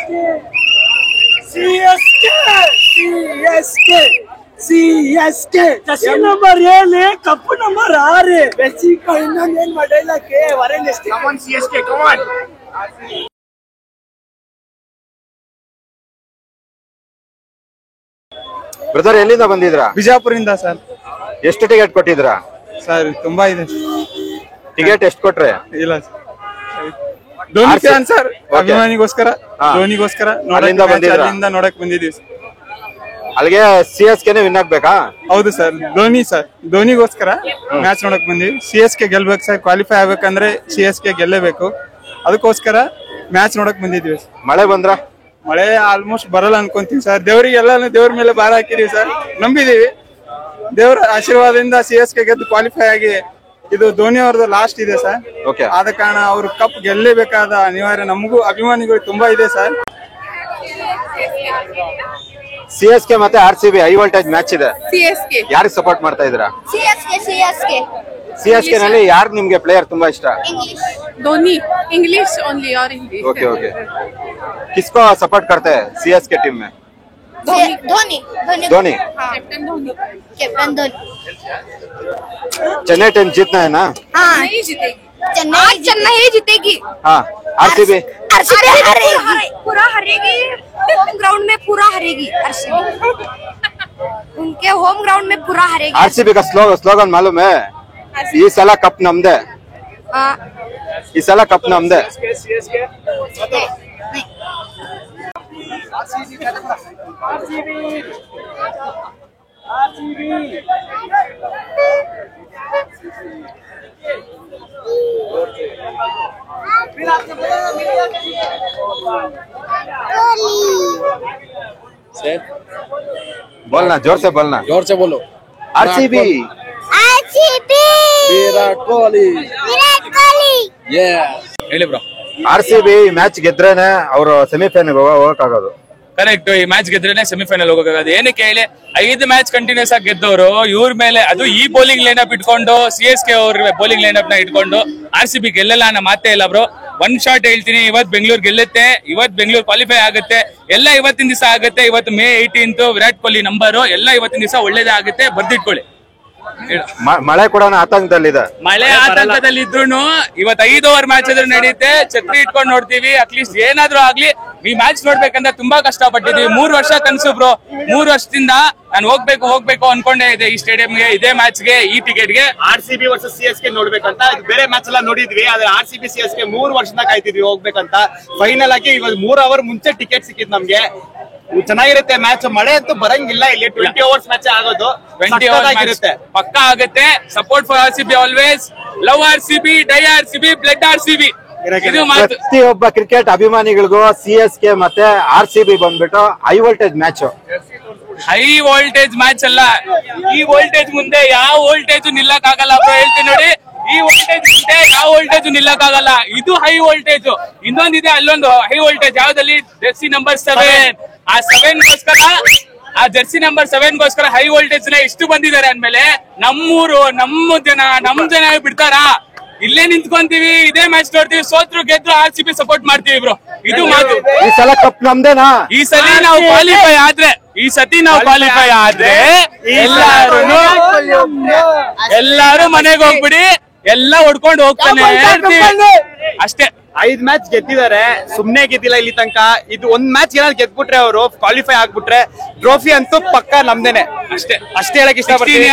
Jersey number 7 cup number 6 बेसी को ಇನ್ನೊಂದೇನ್ ಮಾಡಲಕ್ಕೆ ವರೆಂಜ್ ಕಮಾನ್ CSK ಕಮಾನ್ brother ಎಲ್ಲಿಂದ ಬಂದಿದ್ರಾ? ಬಿಜಾಪುರಿಂದ ಸರ್. ಎಷ್ಟು ಟಿಕೆಟ್ ಕೊಟ್ಟಿದ್ರಾ ಸರ್? ತುಂಬಾ ಇದೆ. ಟಿಕೆಟ್ ಎಷ್ಟು ಕೊಟ್ರೆ? ಇಲ್ಲ ಧೋನಿ ಫ್ಯಾನ್ ಸರ್, ಅಭಿಮಾನಿಗೋಸ್ಕರ ಧೋನಿಗೋಸ್ಕರ ಅಲ್ಲಿಂದ ನೋಡಕ್ ಬಂದಿದ್ದೀವಿ. ಅಲ್ಲಿಗೆ ಸಿಎಸ್ಕೆನೇ ವಿನ್ ಆಗ್ಬೇಕಾ? ಹೌದು ಸರ್, ಧೋನಿಗೋಸ್ಕರ ಮ್ಯಾಚ್ ನೋಡಕ್ ಬಂದಿವಿ. ಸಿಎಸ್ಕೆ ಗೆಲ್ಬೇಕು ಸರ್, ಕ್ವಾಲಿಫೈ ಆಗ್ಬೇಕಂದ್ರೆ ಸಿಎಸ್ಕೆ ಗೆಲ್ಲೇಬೇಕು. ಅದಕ್ಕೋಸ್ಕರ ಮ್ಯಾಚ್ ನೋಡಕ್ ಬಂದಿದ್ವಿ. ಮಳೆ ಬಂದ್ರ? ಮಳೆ ಆಲ್ಮೋಸ್ಟ್ ಬರಲ್ಲ ಅನ್ಕೊಂತೀವಿ ಸರ್. ದೇವ್ರಿಗೆಲ್ಲ ದೇವ್ರ ಮೇಲೆ ಭಾರ ಹಾಕಿದೀವಿ ಸರ್, ನಂಬಿದೀವಿ. ದೇವ್ರ ಆಶೀರ್ವಾದದಿಂದ ಸಿಎಸ್ಕೆ ಗೆದ್ದು ಕ್ವಾಲಿಫೈ ಆಗಿ ಇದು ಧೋನಿ ಅವ್ರದ್ದು ಲಾಸ್ಟ್ ಇದೆ ಸರ್. ಆದ ಕಾರಣ ಅವ್ರು ಕಪ್ ಗೆಲ್ಲೇಬೇಕಾದ ಅನಿವಾರ್ಯ ನಮಗೂ ಅಭಿಮಾನಿಗಳು ತುಂಬಾ ಇದೆ ಸರ್. ಸಿಎಸ್ಕೆ ಮತ್ತೆ ಆರ್ಸಿಬಿ ಹೈ ವೋಲ್ಟೇಜ್ ಮ್ಯಾಚ್ ಇದೆ. ಸಿಎಸ್ಕೆ ಯಾರಿಗೆ ಸಪೋರ್ಟ್ ಮಾಡ್ತಾ ಇದ್ದೀರಾ? ಸಿಎಸ್ಕೆ ನಲ್ಲಿ ಯಾರು ನಿಮ್ಗೆ ಪ್ಲೇಯರ್ ತುಂಬಾ ಇಷ್ಟ? ಧೋನಿ. इंग्लिश ओनली और हिंदी. Okay okay. किसको सपोर्ट करते हैं सीएसके टीम में? धोनी. धोनी. कैप्टन धोनी. चेन्नई टीम जीतना है ना? हाँ, नहीं जीतेगी. चेन्नई जीतेगी. हाँ, आरसीबी पूरा हरेगी. होम ग्राउंड में पूरा हरेगी आरसीबी. उनके होम ग्राउंड में पूरा हरेगी. आरसीबी का स्लोगन मालूम है? ಈ ಸಲ ಕಪ್ ನಮ್ದೆ. ಈ ಸಲ ಕಪ್ ನಮ್ದೆ. बोलना जोर से बोलना. जोर से बोलो. आरसीबी. विराट कोहली. ಹೇಳಿ ಬ್ರೋ. ಆರ್ಸಿಬಿ ಮ್ಯಾಚ್ ಗೆದ್ರೇನೆ ಅವರು ಸೆಮಿಫೈನಲ್ ಹೋಗಕ್ಕಾಗೋದು. ಕರೆಕ್ಟ್. ಈ ಮ್ಯಾಚ್ ಗೆದ್ರೇನೆ ಸೆಮಿಫೈನಲ್ ಹೋಗಕ್ಕಾಗೋದು. ಏನಕ್ಕೆ ಹೇಳಿ, 5 ಮ್ಯಾಚ್ ಕಂಟಿನ್ಯೂಸ್ ಆಗಿ ಗೆದ್ದವರು ಇವ್ರ ಮೇಲೆ, ಅದು ಈ ಬೌಲಿಂಗ್ ಲೈನಪ್ ಇಟ್ಕೊಂಡು ಸಿಎಸ್ಕೆ ಅವ್ರ ಬೌಲಿಂಗ್ ಲೈನಪ್ ನ ಇಟ್ಕೊಂಡು ಆರ್ಸಿಬಿ ಗೆಲ್ಲಲ್ಲ ಅನ್ನೋ ಮಾತೇ ಇಲ್ಲ ಬ್ರೋ. ಒನ್ ಶಾಟ್ ಹೇಳ್ತೀನಿ, ಇವತ್ತು ಬೆಂಗಳೂರು ಗೆಲ್ಲುತ್ತೆ, ಇವತ್ತು ಬೆಂಗಳೂರು ಕ್ವಾಲಿಫೈ ಆಗುತ್ತೆ, ಎಲ್ಲ ಇವತ್ತಿನ ದಿವಸ ಆಗುತ್ತೆ. ಇವತ್ತು May 18 ವಿರಾಟ್ ಕೊಹ್ಲಿ ನಂಬರು, ಎಲ್ಲ ಇವತ್ತಿನ ದಿವಸ ಒಳ್ಳೇದೇ ಆಗುತ್ತೆ, ಬರ್ದಿಟ್ಕೊಳ್ಳಿ. ಮಳೆ ಕೂಡ ಆತಂಕದಲ್ಲಿದೆ. ಮಳೆ ಆತಂಕದಲ್ಲಿ ಇದ್ರು ಇವತ್ತು 5 ಓವರ್ ಮ್ಯಾಚ್ ಆದ್ರೂ ನಡೆಯುತ್ತೆ. ಛತ್ರಿ ಇಟ್ಕೊಂಡು ನೋಡ್ತೀವಿ. ಅಟ್ಲೀಸ್ಟ್ ಏನಾದ್ರೂ ಆಗ್ಲಿ, ಈ ಮ್ಯಾಚ್ ನೋಡ್ಬೇಕಂದ್ರೆ ತುಂಬಾ ಕಷ್ಟ ಪಟ್ಟಿದ್ವಿ. 3 ವರ್ಷ ಕನಸು ಬ್ರೋ. 3 ವರ್ಷದಿಂದ ನಾನು ಹೋಗ್ಬೇಕು ಅನ್ಕೊಂಡೇ ಇದೆ ಈ ಸ್ಟೇಡಿಯಂಗೆ, ಇದೇ ಮ್ಯಾಚ್ಗೆ, ಈ ಟಿಕೆಟ್ಗೆ. ಆರ್ಸಿಬಿ ವರ್ಸಸ್ ಸಿಎಸ್ಕೆ ನೋಡ್ಬೇಕಂತ. ಬೇರೆ ಮ್ಯಾಚ್ ಎಲ್ಲ ನೋಡಿದ್ವಿ, ಆದ್ರೆ ಆರ್ಸಿಬಿ ಸಿಎಸ್ಕೆ 3 ವರ್ಷದಿಂದ ಕಾಯ್ತಿದ್ವಿ ಹೋಗ್ಬೇಕಂತ. ಫೈನಲ್ ಆಗಿ ಇವತ್ತು 3 ಅವರ್ ಮುಂಚೆ ಟಿಕೆಟ್ ಸಿಕ್ಕಿದ್ ನಮ್ಗೆ. ಚೆನ್ನಾಗಿರುತ್ತೆ ಮ್ಯಾಚ್. ಮಳೆ ಅಂತೂ ಬರಂಗಿಲ್ಲ ಇಲ್ಲಿ. 20 ಓವರ್ಸ್ ಮ್ಯಾಚ್ ಆಗೋದು. 20 ಓವರ್ಸ್ ಪಕ್ಕಾ ಆಗುತ್ತೆ. Support for RCB always. Love RCB, die RCB, blood RCB. ಪ್ರತಿಯೊಬ್ಬ ಕ್ರಿಕೆಟ್ ಅಭಿಮಾನಿಗಳಿಗೂ ಸಿಎಸ್ಕೆ ಮತ್ತೆ ಆರ್ಸಿಬಿ ಬಂದ್ಬಿಟ್ಟು high voltage match. High voltage match ಅಲ್ಲ, ಈ ವೋಲ್ಟೇಜ್ ಮುಂದೆ ಯಾವ ವೋಲ್ಟೇಜ್ ನಿಲ್ಲಕ್ ಆಗಲ್ಲ ಬ್ರೋ. ಹೇಳ್ತೀನಿ ನೋಡಿ, ಈ ವೋಲ್ಟೇಜ್ ಮುಂದೆ ಯಾವ ವೋಲ್ಟೇಜ್ ನಿಲ್ಲಕ್ ಆಗಲ್ಲ. ಇದು ಹೈ ವೋಲ್ಟೇಜ್. ಇನ್ನೊಂದಿದೆ ಅಲ್ಲೊಂದು ಹೈ ವೋಲ್ಟೇಜ್. ಯಾವ್ದಲ್ಲಿ? Jersey number 7. ಆ 7ಗೋಸ್ಕರ, ಆ ಜೆರ್ಸಿ ನಂಬರ್ 7ಗೋಸ್ಕರ ಹೈ ವೋಲ್ಟೇಜ್ ನ ಇಷ್ಟು ಬಂದಿದ್ದಾರೆ ಅಂದ್ಮೇಲೆ ನಮ್ಮೂರು, ನಮ್ ಜನ ಬಿಡ್ತಾರಾ? ಇಲ್ಲೇ ನಿಂತ್ಕೊಂತೀವಿ, ಇದೇ ಮ್ಯಾಚ್ ನೋಡ್ತೀವಿ. ಸೋತ್ರು ಗೆದ್ರು ಆರ್ಸಿಬಿ ಸಪೋರ್ಟ್ ಮಾಡ್ತೀವಿ ಬ್ರೋ. ಇದು ಮಾತು. ಈ ಸಲ ಕಪ್ ನಮ್ದೇನಾ? ಈ ಸಲ ನಾವು ಕ್ವಾಲಿಫೈ ಆದ್ರೆ, ಈ ಸತಿ ನಾವು ಕ್ವಾಲಿಫೈ ಆದ್ರೆ ಎಲ್ಲಾರು ಮನೆಗೆ ಹೋಗ್ಬಿಡಿ, ಎಲ್ಲ ಹೊಡ್ಕೊಂಡು ಹೋಗ್ತಾನೆ ಅಷ್ಟೇ. 5 ಮ್ಯಾಚ್ ಗೆದ್ದಿದ್ದಾರೆ, ಸುಮ್ನೆ ಗೆದ್ದಿಲ್ಲ ಇಲ್ಲಿ ತನಕ. ಇದು ಒಂದ್ ಮ್ಯಾಚ್ ಏನಾದ್ರು ಗೆದ್ಬಿಟ್ರೆ, ಅವರು ಕ್ವಾಲಿಫೈ ಆಗ್ಬಿಟ್ರೆ ಟ್ರೋಫಿ ಅಂತೂ ಪಕ್ಕ ನಮ್ದೇನೆ. ಅಷ್ಟೇ ಹೇಳಕ್ ಇಷ್ಟಪಡ್ತೀನಿ.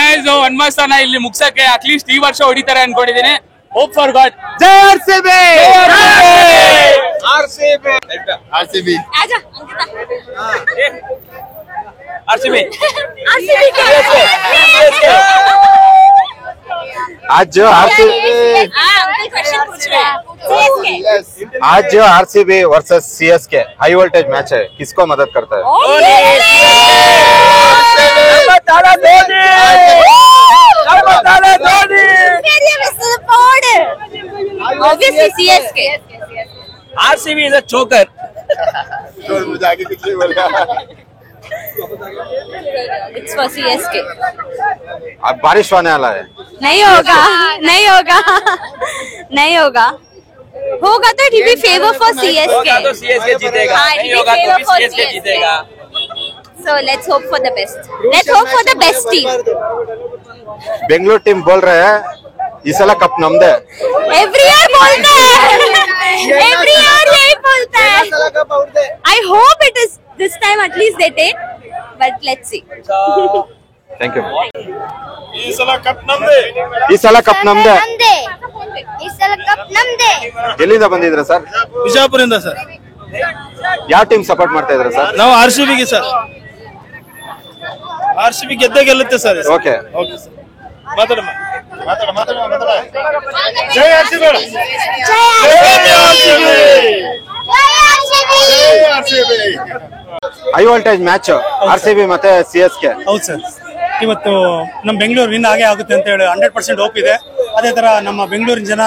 ಒನ್ಮಸ್ಥಾನ ಇಲ್ಲಿ ಮುಗ್ಸಕ್ಕೆ ಅಟ್ಲೀಸ್ಟ್ ಈ ವರ್ಷ ಹೊಡಿತಾರೆ ಅನ್ಕೊಂಡಿದ್ದೀನಿ. Hope for god. Jai RCB. RCB. आज जो RCB versus CSK high voltage match है, किसको मदद करता है? Obviously CSK. RCB is a choker. It's for CSK. अब बारिश होने वाला है. नहीं होगा, नहीं होगा, नहीं होगा. होगा तो it will be favour for CSK. होगा तो सीएसके जीतेगा, नहीं होगा तो भी सीएसके जीतेगा। So let's hope for the best. Let's hope for the best team. Bengaluru team बोल रहे हैं इस साल कप नम्दे। Every year बोलते हैं, every year यही बोलते हैं। I hope it is this time at least they take, but let's see. Thank you. ಈ ಸಲ ಕಪ್ ನಮ್ದೇ, ಈ ಸಲ ಕಪ್ ನಮ್ದೆ। ಈ ಸಲ ಕಪ್ ನಮ್ದೇ। ಎಲ್ಲಿಂದ ಬಂದಿದ್ರ ಸರ್? ಬಿಜಾಪುರದಿಂದ ಸರ್। ಯಾವ ಟೀಮ್ ಸಪೋರ್ಟ್ ಮಾಡ್ತಾ ಇದ್ರ ಸರ್? ನಾವು ಆರ್ಸಿಬಿಗೆ ಸರ್। ಆರ್ಸಿಬಿ ಗೆದ್ದೇ ಗೆಲ್ಲುತ್ತೆ ಸರ್। ಓಕೆ ಓಕೆ ಸರ್, ಮಾತಾಡಮ್ಮ ಜೈ RCB, high voltage match RCB ಮತ್ತೆ ಸಿಎಸ್ಕೆ। ಹೌದು ಸರ್, ಇವತ್ತು ನಮ್ಮ ಬೆಂಗಳೂರು ವಿನ್ ಆಗೇ ಆಗುತ್ತೆ ಅಂತ ಹೇಳಿ 100% ಹೋಪ್ ಇದೆ. ಅದೇ ತರ ನಮ್ಮ ಬೆಂಗಳೂರಿನ ಜನ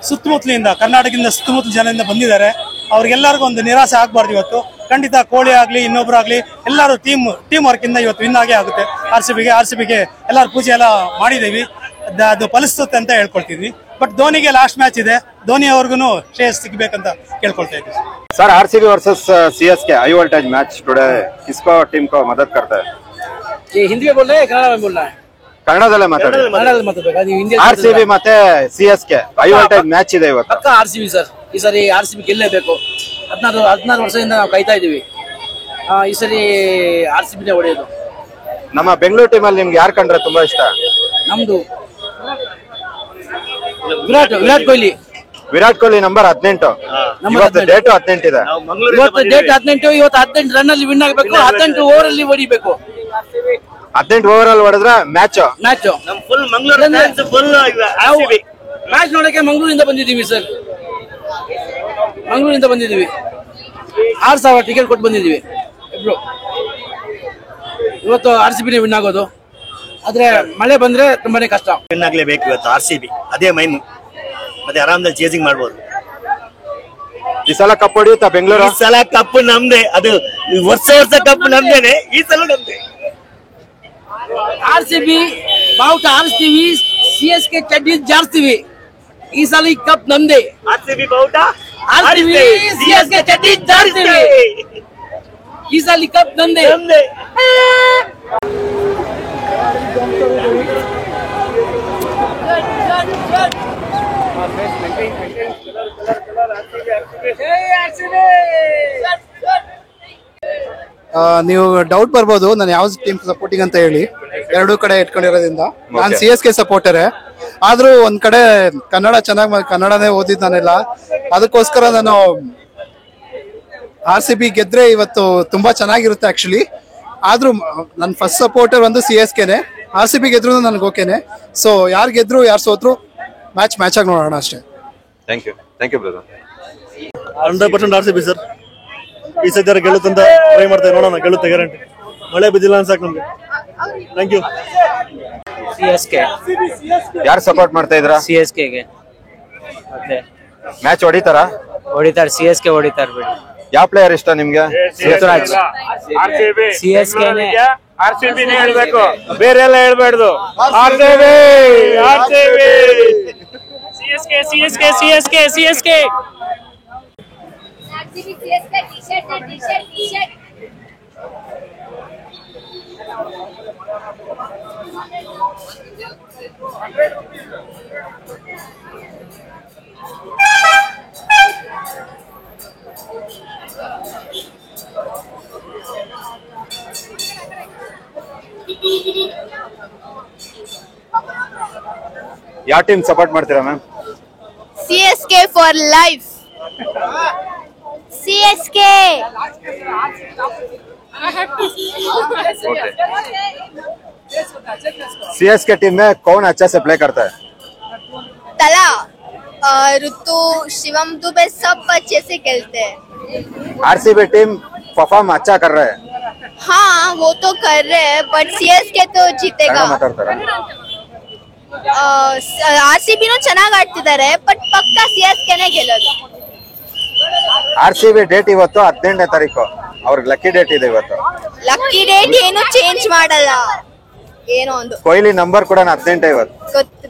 ಸುತ್ತಮುತ್ತಲಿಂದ, ಕರ್ನಾಟಕದಿಂದ ಸುತ್ತಮುತ್ತಲ ಜನರಿಂದ ಬಂದಿದ್ದಾರೆ. ಅವ್ರಿಗೆಲ್ಲರಿಗೂ ಒಂದು ನಿರಾಸೆ ಆಗ್ಬಾರ್ದು. ಇವತ್ತು ಖಂಡಿತ ಕೋಹ್ಲಿ ಆಗ್ಲಿ ಇನ್ನೊಬ್ರಾಗ್ಲಿ ಎಲ್ಲರೂ ಟೀಮ್ ವರ್ಕ್ ಇಂದ ಇವತ್ತು ವಿನ್ ಆಗೇ ಆಗುತ್ತೆ ಆರ್ಸಿಬಿಗೆ ಎಲ್ಲರೂ ಪೂಜೆ ಎಲ್ಲ ಮಾಡಿದೀವಿ, ಅದು ಫಲಿಸುತ್ತೆ ಅಂತ ಹೇಳ್ಕೊಳ್ತಿದ್ವಿ. ಬಟ್ ಧೋನಿಗೆ ಲಾಸ್ಟ್ ಮ್ಯಾಚ್ ಇದೆ, ಧೋನಿ ಅವ್ರಿಗೂ ಶ್ರೇಯಸ್ ಸಿಗ್ಬೇಕಂತ ಕೇಳ್ಕೊಳ್ತಾ ಇದ್ವಿ sir. RCB versus CSK high voltage match today, किसको टीम को मदद करता है? ये हिंदी में बोल रहे हैं, कन्नड़ में बोल रहा है? ಕನ್ನಡದಲ್ಲೇ ಮಾತಾಡಿ। ಕನ್ನಡದಲ್ಲಿ ಮಾತಾಡಬೇಕಾ ನೀವು? ಹಿಂದಿ ಆರ್ಸಿಬಿ ಮತ್ತೆ ಸಿಎಸ್ಕೆ ಹೈ ವೋಲ್ಟೇಜ್ ಮ್ಯಾಚ್ ಇದೆ ಇವತ್ತು। ಪಕ್ಕ ಆರ್ಸಿಬಿ ಸರ್, ಈ ಸರಿ ಆರ್ಸಿಬಿ ಗೆಲ್ಲೇಬೇಕು. 16 ವರ್ಷದಿಂದ ನಾವು ಕಾಯ್ತಾ ಇದೀವಿ. ಈ ಸರಿ ಆರ್ಸಿಬಿನೇ ಹೊಡೆಯೋದು. ನಮ್ಮ ಬೆಂಗಳೂರು ಟೀಮ್ ಅಲ್ಲಿ ನಿಮ್ಗೆ ಯಾರು ಕಂಡ್ರೆ ತುಂಬಾ ಇಷ್ಟ? ನಮ್ದು ವಿರಾಟ್ ಕೊಹ್ಲಿ ನಂಬರ್ 18, ಇವತ್ತು ಡೇಟ್ 18 ಇದೆ। ಇವತ್ತು ಡೇಟ್ 18, ಇವತ್ತು 18 ರನ್ ಅಲ್ಲಿ ವಿನ್ ಆಗಬೇಕು, 18 ಓವರ್ ಅಲ್ಲಿ ಹೊಡಿಬೇಕು. 18 ಓವರ್ ಅಲ್ಲಿ ಹೊಡೆದ್ರೆ ಮ್ಯಾಚ್ ಮ್ಯಾಚ್ ನೋಡಕ್ಕೆ ಮಂಗಳೂರಿಂದ ಬಂದಿದ್ದೀವಿ ಸರ್, ಮಂಗಳೂರಿಂದ ಬಂದಿದ್ದೀವಿ. 6,000 ಟಿಕೆಟ್ ಕೊಟ್ಟು ಬಂದಿದ್ದೀವಿ ಇಬ್ರು. ಇವತ್ತು ಆರ್ಸಿಬಿನೇ ವಿನ್ ಆಗೋದು, ಆದ್ರೆ ಮಳೆ ಬಂದ್ರೆ ತುಂಬಾನೇ ಕಷ್ಟ. ವಿನ್ ಆಗ್ಲೇಬೇಕು ಇವತ್ತು ಆರ್ಸಿಬಿ, ಅದೇ ಮೈನ್. ಮತ್ತೆ ಆರಾಮದಲ್ಲಿ ಚೇಸಿಂಗ್ ಮಾಡ್ಬೋದು. ಈ ಸಲ ಕಪ್ ಹೊಡೆಯುತ್ತಾ ಬೆಂಗಳೂರು? ಈ ಸಲ ಕಪ್ ನಮ್ದೆ, ಅದು ವರ್ಷ ಕಪ್ ನಮ್ದೇನೆ, ಈ ಸಲ ನಮ್ದೆ. ಆರ್ಸಿಬಿ ಬಾವುಟ ಆರಿಸ್ತೀವಿ, ಸಿಎಸ್ಕೆ ಚಡ್ಡಿ ಜಾರಿಸ್ತೀವಿ. ಈ ಸಲ ಈ ಕಪ್ ನಮ್ದೆ. ಆರ್ಸಿಬಿ ಬಾವುಟ ಆರ್ಸಿಬಿ ಸಿಎಸ್ಕೆ ಚಡ್ಡಿ ಜಾರಿಸ್ತೀವಿ. ಈ ಸಲ ಈ ಕಪ್ ನಮ್ದೆ. ನೀವು ಡೌಟ್ ಬರ್ಬೋದು ನಾನು ಯಾವ ಟೀಮ್ ಸಪೋರ್ಟಿಂಗ್ ಅಂತ ಹೇಳಿ, ಎರಡೂ ಕಡೆ ಇಟ್ಕೊಂಡಿರೋದ್ರಿಂದ. ನಾನು ಸಿಎಸ್ಕೆ ಸಪೋರ್ಟರೇ, ಆದ್ರೂ ಒಂದ್ ಕಡೆ ಕನ್ನಡ ಕನ್ನಡನೇ ಓದಿದ್ ನಾನೆಲ್ಲ, ಅದಕ್ಕೋಸ್ಕರ ನಾನು ಆರ್ಸಿಬಿ ಗೆದ್ರೆ ಇವತ್ತು ತುಂಬಾ ಚೆನ್ನಾಗಿರುತ್ತೆ ಆಕ್ಚುಲಿ. ಆದ್ರೂ ನನ್ನ ಫಸ್ಟ್ ಸಪೋರ್ಟರ್ ಒಂದು ಸಿಎಸ್ಕೆನೆ, ಆರ್ಸಿಬಿ ಗೆದ್ರು ನನ್ಗೆ ಓಕೆನೆ. ಸೊ ಯಾರು ಗೆದ್ರು ಯಾರು ಸೋತ್ರು ಮ್ಯಾಚ್ ಆಗಿ ನೋಡೋಣ ಅಷ್ಟೇ. Thank you brother. 100% RCB sir, ಈ ಸದ್ಯ ಗೆಲ್ಲುತ್ತಂತ ಟ್ರೈ ಮಾಡ್ತಾರೆ, ನೋಡೋಣ ಗೆಲ್ಲುತ್ತೆ ಗ್ಯಾರಂಟಿ. ಮಳೆ ಬಿದ್ದಿಲ್ಲ ಅನ್ಸಾಕ್ ನಮ್ಗೆ. Thank you. ಸಿಎಸ್ಕೆ ಯಾರು ಸಪೋರ್ಟ್ ಮಾಡ್ತಾ ಇದ್ರಾ? ಸಿಎಸ್ಕೆಗೆ ಮತ್ತೆ ಮ್ಯಾಚ್ ಹೊಡಿತಾರಾ? ಹೊಡಿತಾರೆ, ಸಿಎಸ್ಕೆ ಹೊಡಿತಾರೆ ಬಿಡಿ. ಯಾವ ಪ್ಲೇಯರ್ ಇಷ್ಟ ನಿಮ್ಗೆ? ಋತುರಾಜ್. ಸಿಎಸ್ಕೆ ಆರ್ಸಿಬಿನೇ ಹೇಳ್ಬೇಕು, ಬೇರೆ ಎಲ್ಲ ಹೇಳ್ಬಾರ್ದು. ಸಿಎಸ್ಕೆ ಯಾವ ಟೀಮ್ ಸಪೋರ್ಟ್ ಮಾಡ್ತೀರಾ ma'am? CSK for life. CSK. CSK team में कौन अच्छा से प्ले करता है? तला, ऋतु, शिवम दुबे सब अच्छे से खेलते हैं. आरसीबी टीम परफॉर्म अच्छा कर रहा है. हाँ वो तो कर रहे हैं, बट CSK तो जीतेगा. ಆರ್ಸಿಬಿ ಚೆನ್ನಾಗಿ ಆಡ್ತಿದ್ದಾರೆ, ಬಟ್ ಪಕ್ಕ ಸಿಎಸ್ಕೆನೇ ಗೆಲ್ಲೋದು. ಆರ್ಸಿಬಿ ಡೇಟ್ ಇವತ್ತು 18ನೇ ತಾರೀಕು, ಅವ್ರಿಗೆ ಲಕ್ಕಿ ಡೇಟ್ ಇದೆ ಇವತ್ತು. ಲಕ್ಕಿ ಡೇಟ್ ಏನು ಚೇಂಜ್ ಮಾಡಲ್ಲ, ಏನೋ ಒಂದು ಕೊಹ್ಲಿ ನಂಬರ್ ಕೂಡ 18 ಇವತ್ತು. ಗೊತ್ತು.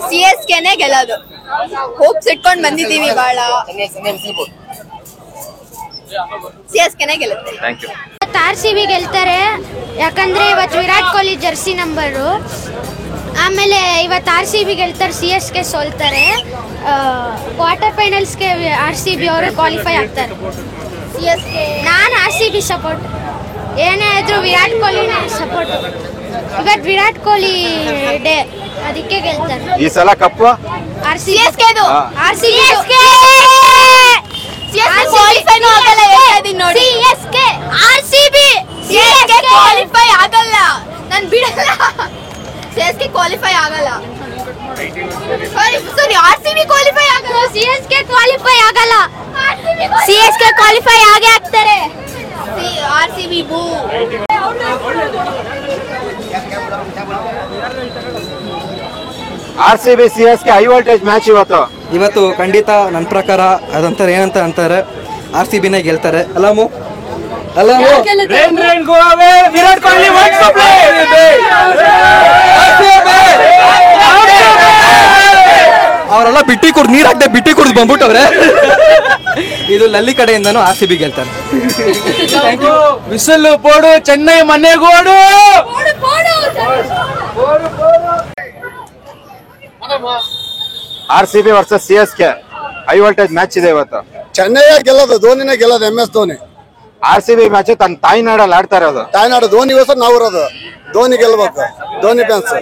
CSKನೇ ಗೆಲ್ಲೋದು. ಹೋಪ್ಸ್ ಇಟ್ಕೊಂಡ್ ಬಂದಿದ್ದೀವಿ ಬಹಳ. CSKನೇ ಗೆಲ್ಲುತ್ತೆ. Thank you. RCB ಗೆಲ್ತಾರೆ, ಯಾಕಂದ್ರೆ ಇವತ್ತು ವಿರಾಟ್ ಕೊಹ್ಲಿ ಜರ್ಸಿ ನಂಬರು. ಆಮೇಲೆ ಇವತ್ತು RCB ಗೆಲ್ತಾರೆ, CSK ಸೋಲ್ತಾರೆ. ಕ್ವಾರ್ಟರ್ ಫೈನಲ್ಸ್ಗೆ RCB ಅವರು ಕ್ವಾಲಿಫೈ ಆಗ್ತಾರೆ. ನಾನು RCB ಸಪೋರ್ಟ್. ಏನೇ ಆದ್ರೂ ವಿರಾಟ್ ಕೊಹ್ಲಿನ ಸಪೋರ್ಟ್. ಇವತ್ತು ವಿರಾಟ್ ಕೊಹ್ಲಿ ಡೇ, ಅದಕ್ಕೆ ಗೆಲ್ತಾರೆ. ಈ ಸಲ ಕಪ್ಪು RCB ಕ್ವಾಲಿಫೈನೂ ಆಗಲ್ಲ, ಹೇಳ್ತಾ ಇದೀನಿ ನೋಡಿ. RCB ಕ್ವಾಲಿಫೈ ಆಗಲ್ಲ, ನಾನು ಬಿಡಲ್ಲ. CSK ಕ್ವಾಲಿಫೈ ಆಗಲ್ಲ. ಸಾರಿ, RCB ಕ್ವಾಲಿಫೈ ಆಗಲ್ಲ, CSK ಕ್ವಾಲಿಫೈ ಆಗಲ್ಲ. CSK ಕ್ವಾಲಿಫೈ ಆಗೇ ಆಗ್ತಾರೆ. RCB ಬೂ. RCB CSK high voltage match ಇವತ್ತು ಖಂಡಿತ ನನ್ನ ಪ್ರಕಾರ ಅದಂತಾರೆ ಏನಂತ ಅಂತಾರೆ RCB ನೇ ಗೆಲ್ತಾರೆ. ವಿರಾಟ್ ಕೊಹ್ಲಿ ಅವರೆಲ್ಲ ಬಿಟ್ಟಿ ಕುಡ್ದು ನೀರ್ ಹಾಕ್ದೆ ಬಿಟ್ಟಿ ಕುಡ್ದು ಬಂದ್ಬಿಟ್ಟವ್ರೆ. ಇದು ಲಲ್ಲಿ ಕಡೆಯಿಂದನೂ RCB ಗೆಲ್ತಾರೆ. ವಿಸಲ್ ಬೋಡು ಚೆನ್ನೈ ಮನೆಗೋಡು. RCB versus CSK high voltage match ಇದೆ ಇವತ್ತು. ಚೆನ್ನೈ ಗೆಲ್ಲೋದು, ಧೋನಿನೇ ಗೆಲ್ಲೋದು. MS ಧೋನಿ. RCB ಮ್ಯಾಚ್ ತನ್ನ ತಾಯ್ನಾಡಲ್ಲಿ ಆಡ್ತಾ ಇರೋದು. ತಾಯ್ನಾಡು ಧೋನಿಗೋಸ್ಕರ ನಾವು ಇರೋದು. ಧೋನಿ ಗೆಲ್ಬೇಕು. ಧೋನಿ ಫ್ಯಾನ್ಸ್.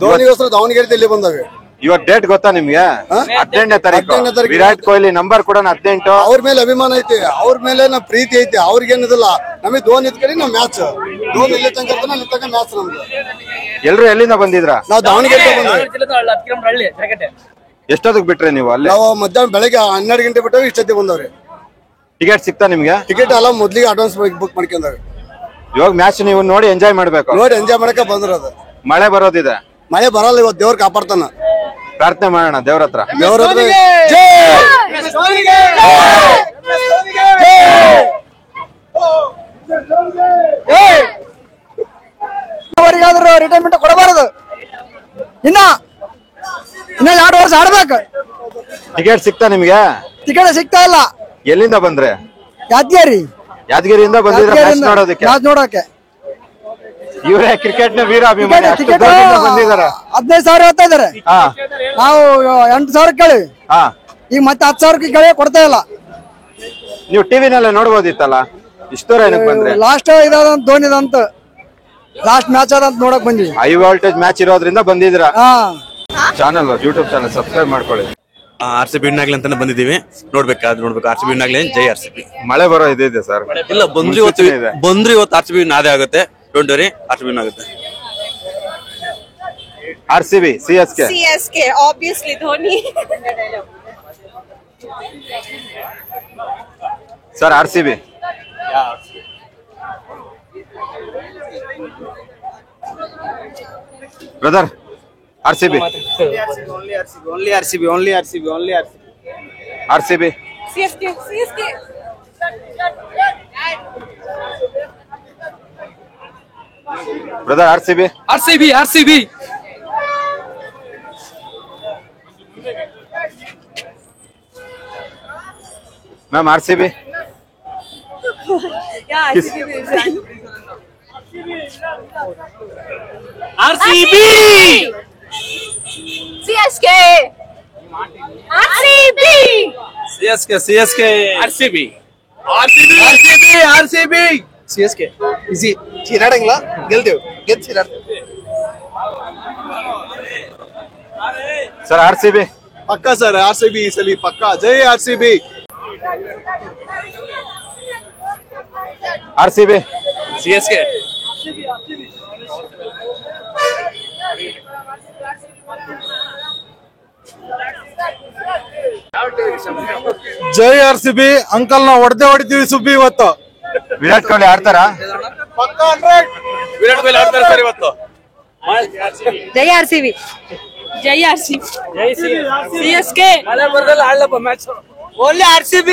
ಧೋನಿಗೋಸ್ಕರ ದಾವಣಗೆರೆ ಇಲ್ಲಿ ಬಂದವೆ. ಇವತ್ತು ಡೇಟ್ ಗೊತ್ತಾ ನಿಮ್ಗೆ? 18ನೇ ತಾರೀಕು. ವಿರಾಟ್ ಕೊಹ್ಲಿ ನಂಬರ್ ಕೂಡ 18. ಅವ್ರ ಮೇಲೆ ಅಭಿಮಾನ ಐತಿ, ಅವ್ರ ಮೇಲೆ ನಮ್ ಪ್ರೀತಿ ಐತಿ. ಅವ್ರಿಗೇನಿದಿಲ್ಲ, ನಮಗೆ ಧೋನಿ ಇದ್ ಕಡೆ ನಾವ್ ಮ್ಯಾಚ್. ಧೋನಿ ಇಲ್ಲಿ ತನಕ ಇರ್ತಾನೆ, ಅಲ್ಲಿ ತನಕ ಮ್ಯಾಚ್ ನಮ್ದು. ಎಲ್ರು ಎಲ್ಲಿಂದ ಬಂದಿದ್ರ? ನಾವು ದಾವಣಗೆರೆ ಬಂದ್ವಿ. ಎಷ್ಟೊತ್ತಿಗೆ ಬಿಟ್ರಿ ನೀವು ಅಲ್ಲಿ? ನಾವು ಮಧ್ಯಾಹ್ನ ಬೆಳಗ್ಗೆ 12 ಗಂಟೆ ಬಿಟ್ಟು ಇಷ್ಟೊತ್ತಿಗೆ ಬಂದವ್ರಿ. ಟಿಕೆಟ್ ಸಿಗ್ತಾ ನಿಮ್ಗೆ? ಟಿಕೆಟ್ ಎಲ್ಲ ಮೊದ್ಲಿಗೆ ಅಡ್ವಾನ್ಸ್ ಬುಕ್ ಮಾಡ್ಕೊಂಡವ್ರಿ. ಇವಾಗ ಮ್ಯಾಚ್ ನೀವು ನೋಡಿ ಎಂಜಾಯ್ ಮಾಡ್ಬೇಕು. ನೋಡಿ ಎಂಜಾಯ್ ಮಾಡಕ್ಕೆ ಬಂದಿರೋದು. ಮಳೆ ಬರೋದಿದೆ. ಮಳೆ ಬರಲ್ಲ, ಇವತ್ತು ದೇವ್ರ ಕಾಪಾಡ್ತಾನ. ಪ್ರಾರ್ಥನೆ ಮಾಡೋಣ ದೇವ್ರ ಹತ್ರ. ಅವರಿಗಾದ್ರೂ ರಿಟೈರ್ಮೆಂಟ್ ಕೊಡಬಾರದು. ಇನ್ನ 2 ವರ್ಷ ಆಡ್ಬೇಕು. ಟಿಕೆಟ್ ಸಿಗ್ತಾ ನಿಮ್ಗೆ? ಟಿಕೆಟ್ ಸಿಗ್ತಾ ಇಲ್ಲ. ಎಲ್ಲಿಂದ ಬಂದ್ರೆ? ಯಾದಗಿರಿಯಿಂದ ಬಂದಿದ್ರೆ ಮ್ಯಾಚ್ ನೋಡೋದಕ್ಕೆ. ನೋಡಕ್ಕೆ ಇವರೇ ಕ್ರಿಕೆಟ್ ನ ವೀರ ಅಭಿಮಾನಿ. ಬಂದಿದ್ದಾರೆ. 15,000 ಹೇಳ್ತಾ ಇದಾರೆ. ನಾವು 8,000 ಕೇಳಿ, ಈಗ ಮತ್ತೆ 10,000 ಕೇಳಿ ಕೊಡ್ತಾ ಇಲ್ಲ. ನೀವು ಟಿವಿನಲ್ಲೇ ನೋಡ್ಬೋದಿತ್ತಲ್ಲ, ಇಷ್ಟೋರ ಏನಕ್ಕೆ ಬಂದ್ರೆ? ಲಾಸ್ಟ್ ಇದಾದಂತ ಧೋನಿದಂತ ಲಾಸ್ಟ್ ಮ್ಯಾಚ್ ಅದಂತ ನೋಡಕ್ ಬಂದ್ವಿ. ಹೈ ವೋಲ್ಟೇಜ್ ಮ್ಯಾಚ್ ಇರೋದ್ರಿಂದ ಬಂದಿದ್ರ. ಚಾನಲ್ ಯೂಟ್ಯೂಬ್ ಚಾನಲ್ ಸಬ್ಸ್ಕ್ರೈಬ್ ಮಾಡ್ಕೊಳ್ಳಿ. RCB ವಿನ್ ಆಗ್ಲಿ ಅಂತಾನೆ ಬಂದಿದ್ದೀವಿ. ನೋಡ್ಬೇಕು RCB ವಿನ್ ಆಗ್ಲಿ. ಜೈ RCB. ಮಳೆ ಬರೋ ಇದೆ ಸರ್. ಇಲ್ಲ, ಬಂದ್ರಿ ಇವತ್ತು RCB ನಾದೇ ಆಗುತ್ತೆ. ಡೋಂಟ್ ವರಿ, RCB ವಿನ್ ಆಗುತ್ತೆ. RCB CSK obviously Dhoni. Sir RCB. Brother RCB. RCB. CSK. Brother RCB. Ma'am RCB. CSK. ಈಸಿ ಚೀರಾಡಂಗಿಲ್ಲ, ಗೆಲ್ತೇವೆ. Sir RCB. ಪಕ್ಕ ಸರ್ RCB ಈ ಸಲ ಪಕ್ಕ. ಜೈ RCB. RCB. CSK. ಜೈ RCB. ಅಂಕಲ್ ನಾವು ಹೊಡಿತೀವಿ ಸುಬ್ಬಿ ಇವತ್ತು. ವಿರಾಟ್ ಕೊಹ್ಲಿ ಆಡ್ತಾರಾ? ವಿರಾಟ್ ಕೊಹ್ಲಿ ಆಡ್ತಾರೆ ಸರ್ ಇವತ್ತು. ಜೈ RCB. CSK. Only RCB.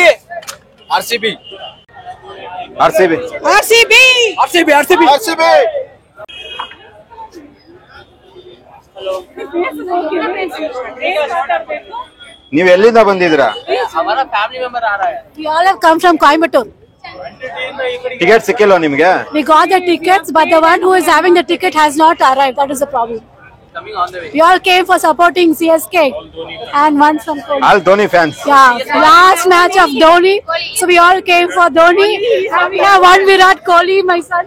ನೀವ್ ಎಲ್ಲಿಂದ ಬಂದಿದ್ದೀರಾ? ಫ್ಯಾಮಿಲಿ ಮೆಂಬರ್ ಆ ರहा है. We all have come from Coimbatore. Ticket ಸಿಕ್ಕಿಲ್ವಾ ನಿಮ್ಗೆ? We got the tickets, but the one who is having the ticket has not arrived. That is the problem. Coming on the way. We all came for supporting CSK and one from Kohli. All Dhoni fans. Yeah, last match of Dhoni. So we all came for Dhoni. And we have one Virat Kohli, my son.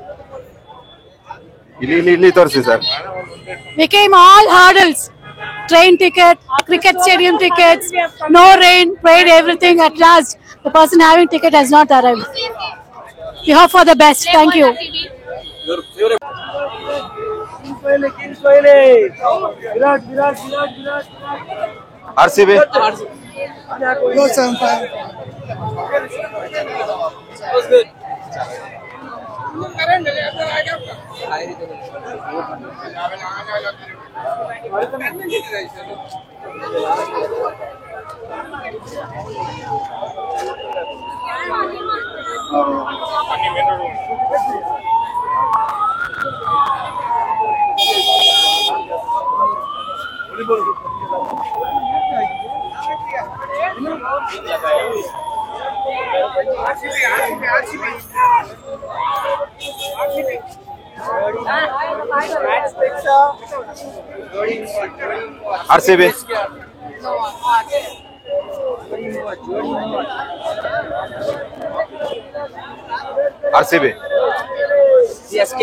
ಇಲ್ಲಿ ತೋರಿಸಿ sir. We came all hurdles. Train ticket, cricket stadium tickets, no rain, paid everything. At last, the person having ticket has not arrived. We hope for the best. Thank you. Your favorite. RCB. Was good. RCB. RCB. CSK.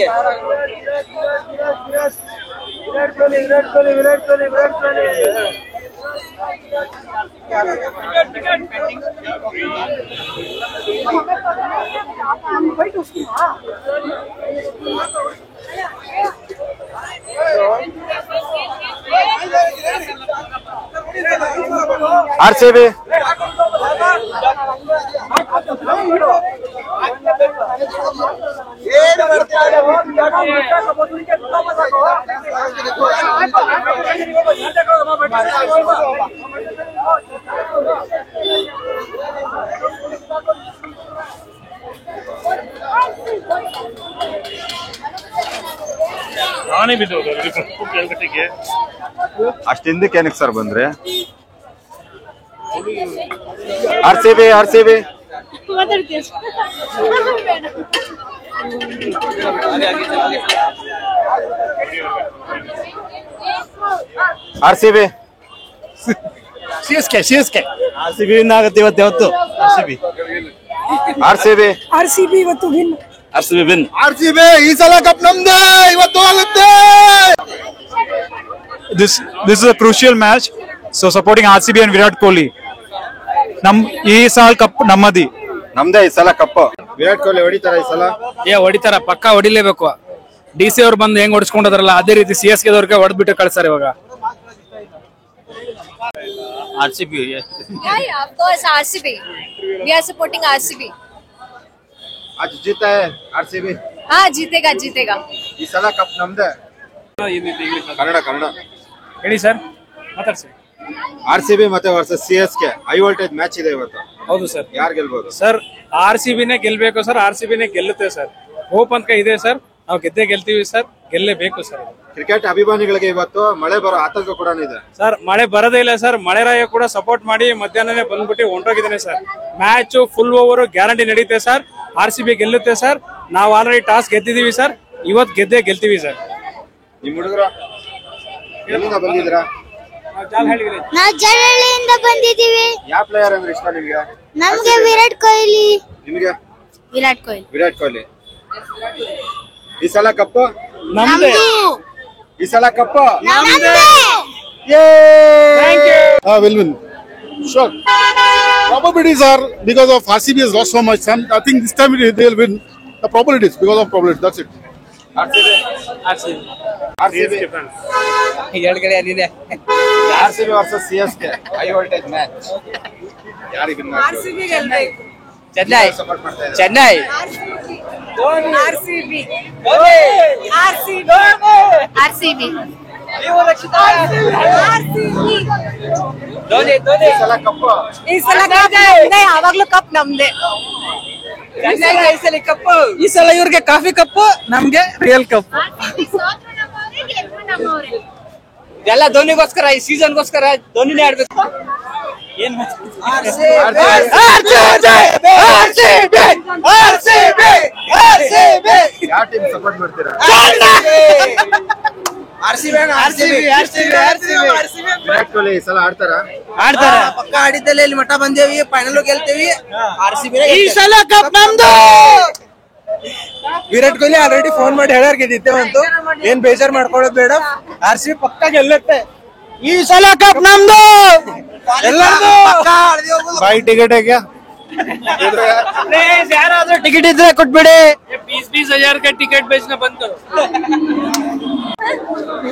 RCB. ನಾನೇ ಬಿದ್ದೋದು ಕೇಳ್ಕಟ್ಟಿಗೆ. ಅಷ್ಟು ಹಿಂದಕ್ಕೆ ಏನಕ್ಕೆ sir ಬಂದ್ರೆ? RCB. RCB. CSK. RCB win ಆಗುತ್ತೆ ಇವತ್ತು. RCB ಇವತ್ತು win. RCB win. RCB ಈ ಸಲ ಕಪ್ ನಮ್ದೇ ಇವತ್ತು ಆಗುತ್ತೆ. This is a crucial match. So supporting RCB and Virat Kohli. ಈ ಸಲ ಕಪ್ ನಮ್ಮದಿ. ನಮ್ದೇ ಈ ಸಲ ಕಪ್. ವಿರಾಟ್ ಕೊಹ್ಲಿ ಹೊಡಿತಾರ ಈ ಸಲ? ಹೊಡಿತಾರ, ಪಕ್ಕ ಹೊಡಿಲೇಬೇಕು. DC ಅವ್ರು ಬಂದು ಹೆಂಗ್ ಹೊಡಿಸ್ಕೊಂಡ್ರಲ್ಲ ಅದೇ ರೀತಿ CSK ದವ್ರಿಗೆ ಹೊಡೆದ್ಬಿಟ್ಟು ಕಳ್ಸಾರ ಇವಾಗ. RCB. Yeah, of course RCB. We are supporting RCB. आज जीता है RCB. हाँ, जीतेगा. ಈ ಸಲ ಕಪ್ ನಮ್ದೇ. ಕನ್ನಡ ಹೇಳಿ ಸರ್, ಮಾತಾಡ್ಸಿ. RCB ಮತ್ತೆ versus CSK high voltage match ಇದೆ ಇವತ್ತು. ಹೌದು ಸರ್. ಯಾರು ಗೆಲ್ಬಹುದು ಸರ್? RCBನೇ ಗೆಲ್ಬೇಕು ಸರ್. RCBನೇ ಗೆಲ್ಲುತ್ತೆ ಸರ್. ಹೋಪ್ ಅಂತ ಇದೆ ಸರ್. ನಾವು ಗೆಲ್ತೀವಿ ಸರ್. ಗೆಲ್ಲೇಬೇಕು ಸರ್. ಕ್ರಿಕೆಟ್ ಅಭಿಮಾನಿಗಳಿಗೆ ಇವತ್ತು ಮಳೆ ಬರೋ ಆತಂಕ ಕೂಡ ಇದೆ ಸರ್. ಮಳೆ ಬರೋದೇ ಇಲ್ಲ ಸರ್. ಮಳೆರಾಯ ಕೂಡ ಸಪೋರ್ಟ್ ಮಾಡಿ ಮಧ್ಯಾಹ್ನನೇ ಬಂದ್ಬಿಟ್ಟು ಹೊಂಟೋಗಿದ್ದಾನೆ ಸರ್. ಮ್ಯಾಚ್ ಫುಲ್ ಓವರ್ ಗ್ಯಾರಂಟಿ ನಡೀತೆ ಸರ್. RCB ಗೆಲ್ಲುತ್ತೆ ಸರ್. ನಾವು ಆಲ್ರೆಡಿ ಟಾಸ್ ಗೆದ್ದಿದೀವಿ ಸರ್. ಇವತ್ತು ಗೆಲ್ತೀವಿ ಸರ್. ನಿಮ್ ಹುಡುಗರು ಎಲ್ಲಿಂದ ಬಂದಿದ್ದೀರಾ? ನಾವು ಜರಳಿಯಿಂದ ಬಂದಿದ್ದೀವಿ. ಯಾವ ಪ್ಲೇಯರ್ ಅಂದ್ರೆ ಇಷ್ಟ ನಿಮ್ಗೆ? ನಮ್ಗೆ ವಿರಾಟ್ ಕೊಹ್ಲಿ. ನಿಮ್ಗೆ? ವಿರಾಟ್ ಕೊಹ್ಲಿ. ಈ ಸಲ ಕಪ್ ನಮ್ದೇ. ಈ ಸಲ ಕಪ್ ನಮ್ದೇ. Will win. Sure. Probabilities are because of RCB has lost so much. I think this time they will win. The probabilities because of probabilities. That's it. RCB. RCB versus CSK high voltage match. ಯಾರಿಗೆ win ಮಾಡ್ತಾರೆ? RCB ಗೆಲ್ಬೇಕು. Chennai. Support ಮಾಡ್ತಾ ಇದ್ದಾರೆ. Chennai. RCB. Dhoni. ಈ ಸಲ ನಮ್ದೇ. ಯಾವಾಗ್ಲೂ cup ನಮ್ದೇ. ಈ ಸಲ ಇವ್ರಿಗೆ ಕಾಫಿ ಕಪ್, ನಮ್ಗೆ ರಿಯಲ್ ಕಪ್. ಎಲ್ಲ ಧೋನಿಗೋಸ್ಕರ, ಈ ಸೀಸನ್ಗೋಸ್ಕರ ಧೋನಿನೇ ಆಡ್ಬೇಕು. ಏನ್ ಯಾವ ಟೀಮ್ ಸಪೋರ್ಟ್ ಮಾಡ್ತೀರಾ? ವಿರಾಟ್ ಕೊಹ್ಲಿ ಈ ಸಲ ಆಡ್ತಾರಾ? ಪಕ್ಕ ಆಡಿದ್ದಲ್ಲ, ಇಲ್ಲಿ ಮಟ್ಟ ಬಂದೇವಿ, ಫೈನಲ್ ಗೆಲ್ತೇವಿ. RCB ಈ ಸಲ ಕಪ್ ನಮ್ದು. ವಿರಾಟ್ ಕೊಹ್ಲಿ ಆಲ್ರೆಡಿ ಫೋನ್ ಮಾಡಿ ಹೇಳಾರ್ ಗೆದ್ದಿದ್ದೇವಂತು, ಏನ್ ಬೇಜಾರ್ ಮಾಡ್ಕೊಳ್ಳೋದು ಬೇಡ. RCB ಪಕ್ಕ ಗೆಲ್ಲುತ್ತೆ. ಈ ಸಲ ಕಪ್ ನಮ್ದು. ಎಲ್ಲರದು ಬಾಯಿ ಟಿಕೆಟ್ ಹೇಗೆ? ಯಾರಾದ್ರೂ ಟಿಕೆಟ್ ಇದ್ರೆ ಕೊಟ್ಬಿಡಿ. 20,000 का टिकट बेचना बंद करो.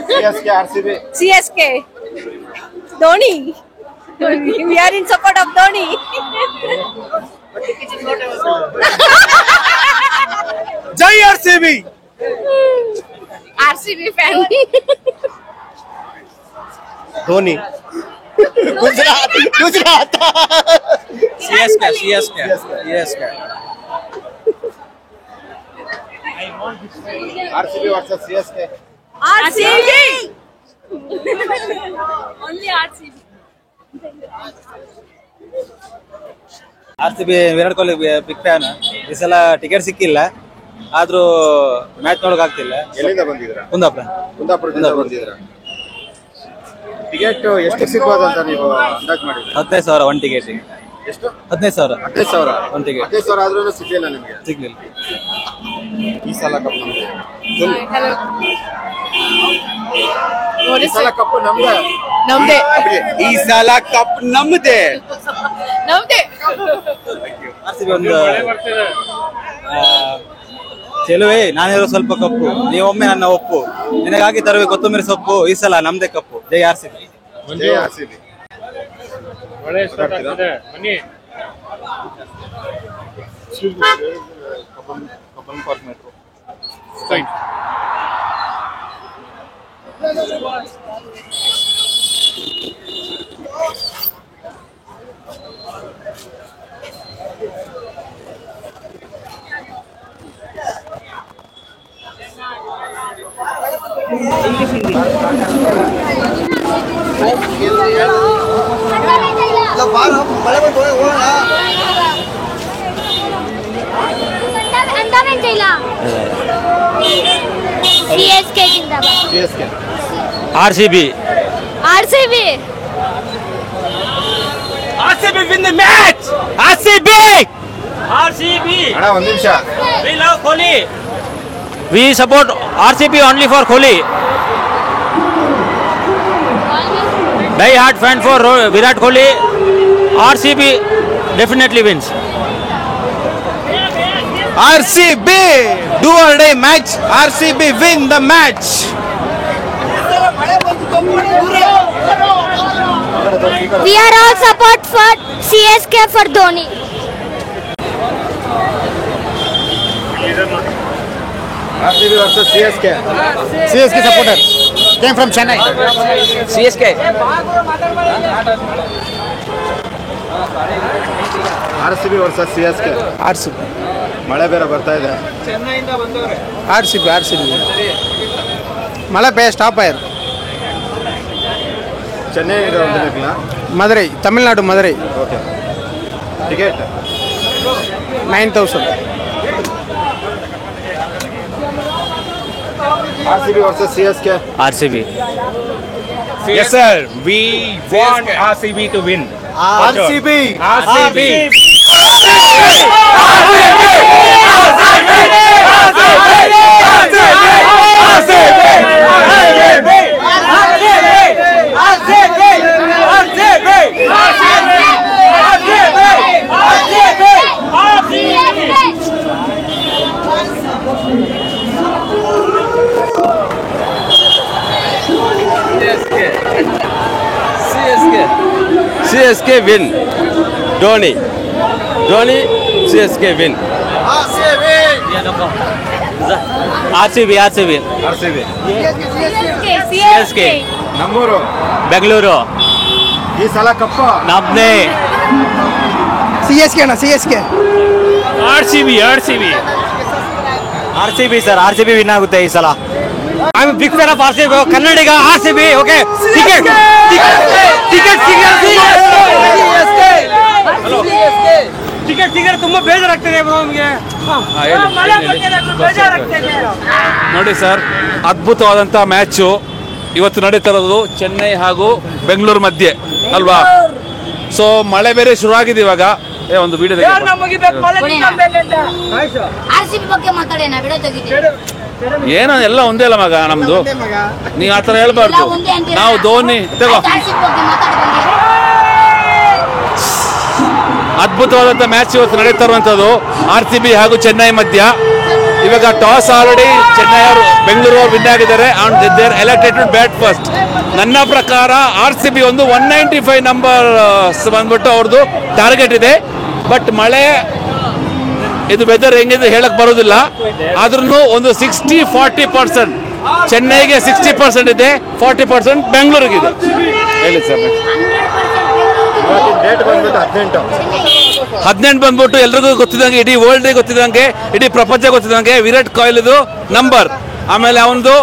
CSK RCB. CSK. Dhoni. We are in support of Dhoni. ಜೈ RCB. RCB fan. Dhoni. Gujarat. CSK. RCB versus CSK. RCB. Only RCB. RCB Virat Kohli big fan. ಈ ಸಲ ಟಿಕೆಟ್ ಸಿಕ್ಕಿಲ್ಲ, ಆದ್ರೂ ಮ್ಯಾಚ್ ನೋಡಕ್ ಆಗ್ತಿಲ್ಲ. ಎಲ್ಲಿಂದ ಬಂದಿದ್ದೀರಾ? ಕುಂದಾಪುರದಿಂದ ಬಂದಿದ್ದೀರಾ? ಟಿಕೆಟ್ ಎಷ್ಟು ಸಿಗ್ಬೋದು ಅಂತ ನೀವು ಅಂದಾಜ್ ಮಾಡಿದ್ರಿ? 15,000 1 ಟಿಕೆಟ್. ಎಷ್ಟು? 15,000 1 ಟಿಕೆಟ್. 15,000 ಆದ್ರೂ ಸಿಗ್ಲಿಲ್ಲ ನಿಮ್ಗೆ? ಸಿಗ್ಲಿಲ್ಲ. ಈ ಸಲ ಕಪ್ ನಮ್ದೆ. ಈ ಸಲ ಕಪ್ ನಮ್ದೆ. ಈ ಸಲ ಕಪ್ ನಮ್ದೆ. RCB ಒಂದು ಚೆಲುವೆ, ನಾನಿರೋ ಸ್ವಲ್ಪ ಕಪ್ಪು, ನೀವೊಮ್ಮೆ ನನ್ನ ಒಪ್ಪು, ನಿನಗಾಗಿ ತರುವೆ ಕೊತ್ತಂಬರಿ ಸೊಪ್ಪು, ಈ ಸಲ ನಮ್ದೇ ಕಪ್ಪು. ಜೈ RCB. ಜೈ RCB. ಒಳ್ಳೆ ಸ್ಟಾರ್ಟ್ ಆಗ್ತದೆ ಬನ್ನಿ. CSK जिंदाबाद. CSK. RCB. RCB. RCB win the match. RCB. ಅಣ್ಣ ಒಂದ್ ನಿಮಿಷ. We love Kohli. We support RCB only for Kohli. Die hard fan for Virat Kohli. RCB definitely wins. RCB do or die match. RCB win the match. We are all support for CSK for Dhoni. RCB versus CSK. CSK supporter. Came from Chennai. CSK. RCB versus CSK. RCB. ಮಳೆ ಬೇರೆ ಬರ್ತಾ ಇದೆ. RCB. ಮಳೆ stop ಆಯ್ತು. Chennai Madurai, Tamil Nadu Madurai. Okay. Ticket 9,000. RCB versus CSK. RCB. Yes sir, we want RCB to win. RCB. CSK win. Dhoni. CSK win. RCB. CSK. ನಮ್ಮೂರು ಬೆಂಗಳೂರು ಈ ಸಲ ಕಪ್ಪ ನಮ್ದೇ. CSK ಅಣ್ಣ, CSK. RCB. RCB ಸರ್, RCB ವಿನ್ ಆಗುತ್ತೆ ಈ ಸಲ. I am big fan of RCB. Kannadiga RCB. Okay, ticket ಸಿಗರೆ ತುಂಬಾ ಬೇಜಾರಾಗ್ತದೆ ಬ್ರೋ ನಮಗೆ. ನೋಡಿ ಸರ್, ಅದ್ಭುತವಾದಂತ ಮ್ಯಾಚು ಇವತ್ತು ನಡೀತಾ ಇರೋದು ಚೆನ್ನೈ ಹಾಗೂ ಬೆಂಗಳೂರು ಮಧ್ಯೆ ಅಲ್ವಾ. ಸೊ ಮಳೆ ಬೇರೆ ಶುರು ಆಗಿದೆ ಇವಾಗ. ಒಂದು ವಿಡಿಯೋ ಏನೋ ಎಲ್ಲ ಒಂದೇ ಅಲ್ಲ ಮಗ ನಮ್ದು. ನೀವ್ ಆತರ ಹೇಳ್ಬಾರ್ದು. ನಾವು ಧೋನಿ ತಗೋ. ಅದ್ಭುತವಾದಂತ ಮ್ಯಾಚ್ ಇವತ್ತು ನಡೀತಾ ಇರುವಂತದ್ದು RCB ಹಾಗೂ ಚೆನ್ನೈ ಮಧ್ಯ. ಇವಾಗ ಟಾಸ್ ಆಲ್ರೆಡಿ ಚೆನ್ನೈ ಅವರು ಬೆಂಗಳೂರು ಅವರು ವಿನ್ ಆಗಿದ್ದಾರೆ and they are elected to bat first. ನನ್ನ ಪ್ರಕಾರ RCB ಒಂದು 195 ನಂಬರ್ ಬಂದ್ಬಿಟ್ಟು ಅವ್ರದ್ದು ಟಾರ್ಗೆಟ್ ಇದೆ. ಬಟ್ ಮಳೆ ಇದು ವೆದರ್ ಹೆಂಗಿದೆ ಹೇಳಕ್ ಬರೋದಿಲ್ಲ. ಆದ್ರೂ ಒಂದು 60-40% ಚೆನ್ನೈಗೆ 60% ಇದೆ, 40% ಬೆಂಗಳೂರಿಗೆ ಇದೆ. ಹೇಳಿ ಸರ್. 18 ಬಂದ್ಬಿಟ್ಟು ಎಲ್ರಿಗೂ ಗೊತ್ತಿದ್ದಂಗೆ, ಇಡೀ ವರ್ಲ್ಡ್ ಗೊತ್ತಿದ್ದಂಗೆ, ಇಡೀ ಪ್ರಪಂಚ ಗೊತ್ತಿದ್ದಂಗೆ ವಿರಾಟ್ ಕೊಹ್ಲಿದು ನಂಬರ್, ಆಮೇಲೆ ಅವನದು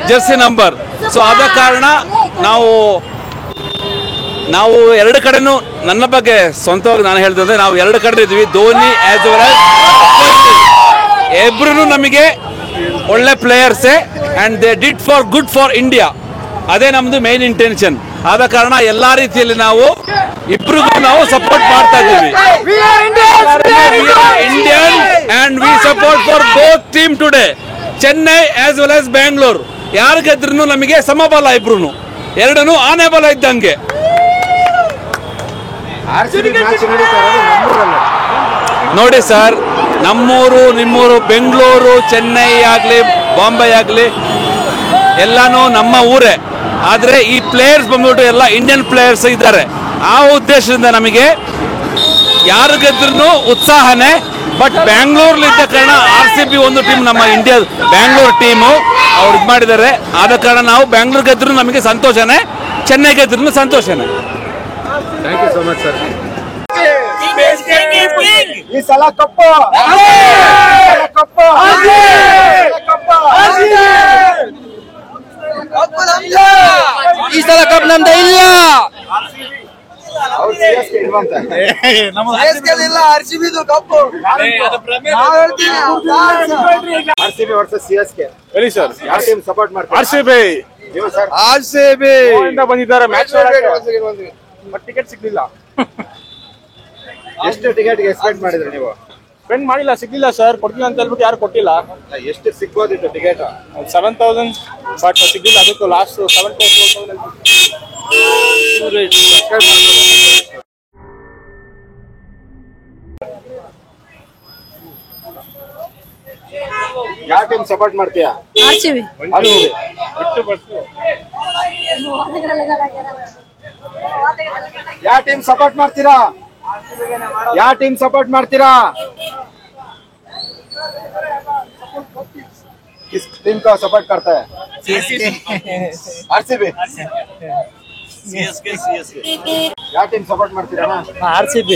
ಜರ್ಸಿ ನಂಬರ್. ಸೊ ಆದ ಕಾರಣ ನಾವು ಎರಡು ಕಡೆನೂ, ನನ್ನ ಬಗ್ಗೆ ಸ್ವಂತವಾಗಿ ನಾನು ಹೇಳ್ತಂದ್ರೆ ನಾವು ಎರಡು ಕಡೆ ಇದ್ವಿ. ಧೋನಿ ಆಸ್ ವೆಲ್ ಆಸ್ ಇಬ್ರು ನಮಗೆ ಒಳ್ಳೆ ಪ್ಲೇಯರ್ಸೇ and they did for good for India. ಅದೇ ನಮ್ದು ಮೇನ್ ಇಂಟೆನ್ಷನ್. ಆದ ಕಾರಣ ಎಲ್ಲಾ ರೀತಿಯಲ್ಲಿ ನಾವು ಇಬ್ರಿಗೂ ನಾವು ಸಪೋರ್ಟ್ ಮಾಡ್ತಾ ಇದ್ದೀವಿ. Indian and we support for both team today, Chennai as well as Bangalore. ಯಾರು ಗೆದ್ರು ನಮಗೆ ಸಮಬಲ, ಇಬ್ರು ಎರಡೂ ಆನೆ ಬಲ ಇದ್ದಂಗೆ. ನೋಡಿ ಸರ್, ನಮ್ಮೂರು ನಿಮ್ಮೂರು ಬೆಂಗಳೂರು ಚೆನ್ನೈ ಆಗಲಿ ಬಾಂಬೆ ಆಗಲಿ ಎಲ್ಲಾನು ನಮ್ಮ ಊರೇ. ಆದರೆ ಈ ಪ್ಲೇಯರ್ಸ್ ಬಂದ್ಬಿಟ್ಟು ಎಲ್ಲ ಇಂಡಿಯನ್ ಪ್ಲೇಯರ್ಸ್ ಇದ್ದಾರೆ. ಆ ಉದ್ದೇಶದಿಂದ ನಮಗೆ ಯಾರು ಗೆದ್ರೂ ಉತ್ಸಾಹನೇ. ಬಟ್ ಬ್ಯಾಂಗ್ಳೂರ್ಲಿದ್ದ ಕಾರಣ RCB ಒಂದು ಟೀಮ್, ನಮ್ಮ ಇಂಡಿಯಾ ಬ್ಯಾಂಗ್ಳೂರ್ ಟೀಮು ಅವ್ರು ಇದು ಮಾಡಿದ್ದಾರೆ. ಆದ ಕಾರಣ ನಾವು ಬ್ಯಾಂಗ್ಳೂರ್ ಗೆದ್ರೂ ನಮಗೆ ಸಂತೋಷನೇ, ಚೆನ್ನೈ ಗೆದ್ರೂ ಸಂತೋಷನೇ. Thank you so much sir. ಈ ಸಲ ಕಪ್ಪು ಈ ಸಲ ಕಪ್ ನಮ್ದೇ ಇಲ್ಲ. RCB versus CSK. ಹೇಳಿ ಸರ್, ಯಾವ ಟೀಮ್ ಸಪೋರ್ಟ್ ಮಾಡ್ತಾರೆ? RCB. ನೀವು ಸರ್? RCB ಬಂದಿದ್ದಾರೆ ಮ್ಯಾಚ್ ಬಟ್ ಟಿಕೆಟ್ ಸಿಗ್ಲಿಲ್ಲ. ಎಷ್ಟು ಟಿಕೆಟ್ಗೆ ಎಕ್ಸ್ಪೆಕ್ಟ್ ಮಾಡಿದ್ರಿ ನೀವು? ಸ್ಪೆಂಡ್ ಮಾಡಿಲ್ಲ, ಸಿಗ್ಲಿಲ್ಲ ಸರ್. ಕೊಡ್ತಿಲ್ಲ ಅಂತ ಹೇಳ್ಬಿಟ್ಟು ಯಾರು ಕೊಟ್ಟಿಲ್ಲ. ಎಷ್ಟು ಸಿಗ್ಬೋದಿತ್ತು ಟಿಕೆಟ್? 7,000 ಬಟ್ ಸಿಗ್ಲಿಲ್ಲ. ಅದಕ್ಕೂ ಲಾಸ್ಟ್ 7,000. ಯಾವ ಟೀಮ್ ಸಪೋರ್ಟ್ ಮಾಡ್ತೀಯಾ? RCB. ಯಾವ ಟೀಮ್ ಸಪೋರ್ಟ್ ಮಾಡ್ತೀರಾ? ಯಾವ ಟೀಮ್ ಸಪೋರ್ಟ್ ಮಾಡ್ತೀರಾ? किस टीम का सपोर्ट करता है? RCB. CSK. ಯಾವ ಟೀಮ್ ಸಪೋರ್ಟ್ ಮಾಡ್ತೀರಾ? RCB.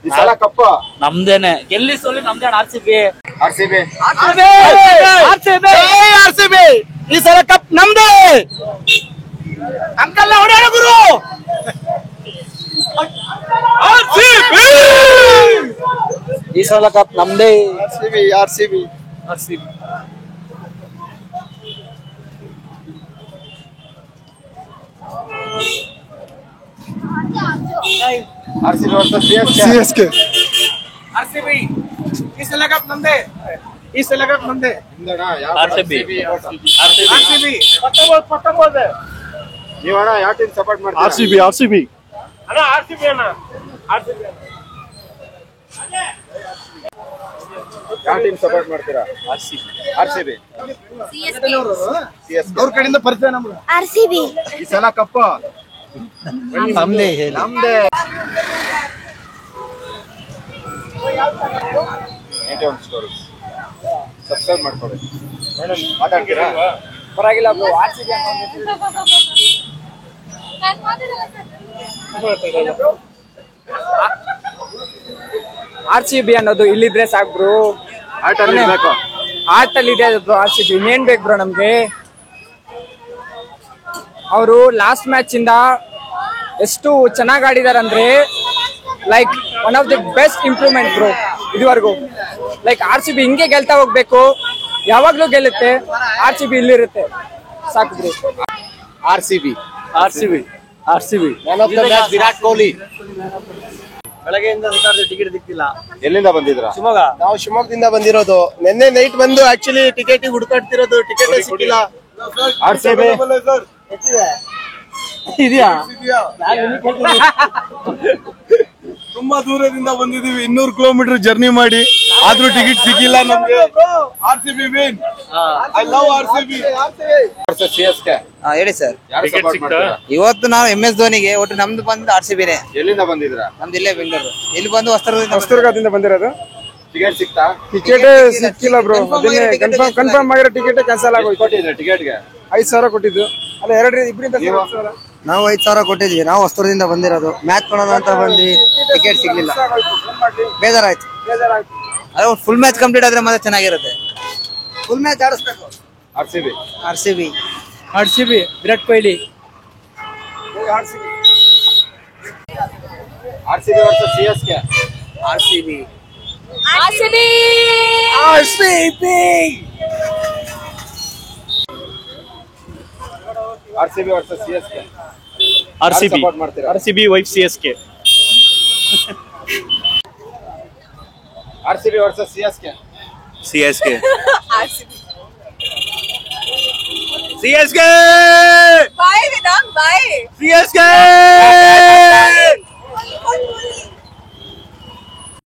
ಈ ಸಲ ಕಪ್ಪು ನಮ್ದೇನೆ, ಗೆಲ್ಲಿ ಸೋಲಿ ನಮ್ದೇ. RCB. ಈ ಸಲ ಕಪ್ ನಮ್ದೇ. ಅಂಕಲ್ ಹೊಡೆಯೋಣ ಗುರು. ಈ ಸಲ ಕಪ್ ನಮ್ದೇ. RCB. Versus CSK. RCB. ಈ ಸಲ ಕಪ್ ನಮ್ದೇ. RCB. ನೀವು ಅಣ್ಣ ಯಾವ ಟೀಮ್ ಸಪೋರ್ಟ್ ಮಾಡ್ತೀರಾ? RCB. ಅಣ್ಣ RCB ಅಣ್ಣ. ಯಾವ ಟೀಮ್ ಸಪೋರ್ಟ್ ಮಾಡ್ತೀರಾ? RCB. ಅವ್ರ ಕಡೆಯಿಂದ ಪರಿಚಯ ನಮ್ಗೆ. RCB. ಈ ಸಲ ಕಪ್ಪು ನಮ್ದೇ. ಸಬ್ಸ್ಕ್ರೈಬ್ ಮಾಡ್ಕೊಳ್ಳಿ. ಮಾತಾಡ್ತೀರಾ? ಪರವಾಗಿಲ್ಲ. RCB ಅನ್ನೋದು ಇಲ್ಲಿದ್ರೆ ಸಾಕು ಬ್ರೋ. ಆಟ ಇರ್ಬೇಕು. ಆಟಲ್ಲಿ ಇದೆ ಬ್ರೋ ಆರ್ ಸಿ ಬಿ. ಇನ್ನೇನ್ ಬೇಕು ಬ್ರೋ ನಮ್ಗೆ. ಅವರು ಲಾಸ್ಟ್ ಮ್ಯಾಚ್ ಇಂದ ಎಷ್ಟು ಚೆನ್ನಾಗಿ ಆಡಿದಾರೆ ಅಂದ್ರೆ like one of the best improvement bro ಇದುವರೆಗೂ. ಲೈಕ್ ಆರ್ ಸಿ ಬಿ ಹಿಂಗೆ ಗೆಲ್ತಾ ಹೋಗ್ಬೇಕು, ಯಾವಾಗ್ಲೂ ಗೆಲ್ಲುತ್ತೆ. ಆರ್ ಸಿ ಬಿ ಇಲ್ಲಿರುತ್ತೆ ಸಾಕು bro. R C B man of the match Virat Kohli. ಬೆಳಗ್ಗೆಯಿಂದ ಟಿಕೆಟ್ ಸಿಕ್ತಿಲ್ಲ. ಎಲ್ಲಿಂದ ಬಂದಿದ್ರ? ಶಿವಮೊಗ್ಗ. ನಾವು ಶಿವಮೊಗ್ಗದಿಂದ ಬಂದಿರೋದು. ನಿನ್ನೆ ನೈಟ್ ಬಂದು ಆಕ್ಚುಲಿ ಟಿಕೆಟ್ ಹುಡುಕಾಡ್ತಿರೋದು, ಟಿಕೆಟ್ ಸಿಕ್ಕಿಲ್ಲ. RCB ಇದೆಯಾ? ತುಂಬಾ ದೂರದಿಂದ ಬಂದಿದೀವಿ, 200 ಕಿಲೋಮೀಟರ್ ಜರ್ನಿ ಮಾಡಿ, ಆದ್ರೂ ಟಿಕೆಟ್ ಸಿಕ್ಕಿಲ್ಲ ನಮ್ಗೆ. RCB win. I love RCB. CSK. ಹೇಳಿ ಸರ್. ಯಾರು ಸಪೋರ್ಟ್ ಮಾಡ್ತೀರಾ? ಇವತ್ತು ನಾವು MS ಧೋನಿಗೆ, ಒಟ್ಟು ನಮ್ದು ಬಂದು RCBನೇ. ಎಲ್ಲಿಂದ ಬಂದಿದ್ರಾ? ನಮ್ದು ಇಲ್ಲೇ ಬೆಂಗಳೂರು. ಇಲ್ಲಿ ಬಂದು ಹೊಸದುರ್ಗದಿಂದ ಬಂದಿರೋದು. ಟಿಕೆಟ್ ಸಿಕ್ತಾ? ಟಿಕೆಟ್ ಸಿಕ್ಕಿಲ್ಲ ಬ್ರೋ. ಕನ್ಫರ್ಮ್ ಆಗಿರೋ ಟಿಕೆಟ್ ಕ್ಯಾನ್ಸಲ್ ಆಗೋಯ್ತು. ಕೊಟ್ಟಿದ್ರೆ ಟಿಕೆಟ್ಗೆ 5,000 ಕೊಟ್ಟಿದ್ದು. ಅಲ್ಲ ಇಬ್ಬರಿಂದ ನಾವು 5,000 ಕೊಟ್ಟಿದ್ವಿ. ನಾವು ಹೊಸದುರ್ಗದಿಂದ ಬಂದಿರೋದು. ಮ್ಯಾಚ್ ನೋಡೋಣ ಅಂತ ಬಂದ್ವಿ, ಟಿಕೆಟ್ ಸಿಗ್ಲಿಲ್ಲ. ಬೇಜಾರಾಯ್ತು. ಅದೇ ಫುಲ್ ಮ್ಯಾಚ್ ಕಂಪ್ಲೀಟ್ ಆದ್ರೆ ಮತ್ತೆ ಚೆನ್ನಾಗಿರುತ್ತೆ. ಫುಲ್ ಮ್ಯಾಚ್ ಆಡಿಸ್ಬೇಕು. RCB Virat Kohli. RCB versus CSK. RCB versus CSK. RCB. Support ಮಾಡ್ತೀರಾ? RCB wife CSK. RCB versus CSK. CSK. CSK. Bye, Vedant. Bye. CSK.